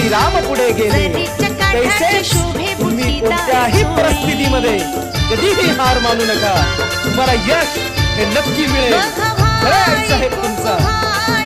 श्रीराम पुढे गेले तैसेच तुम्ही कोणत्याही परिस्थितीमध्ये कधीही हार मानू नका. तुम्हाला यश हे नक्की मिळेल. खरं आहे साहेब तुमचा.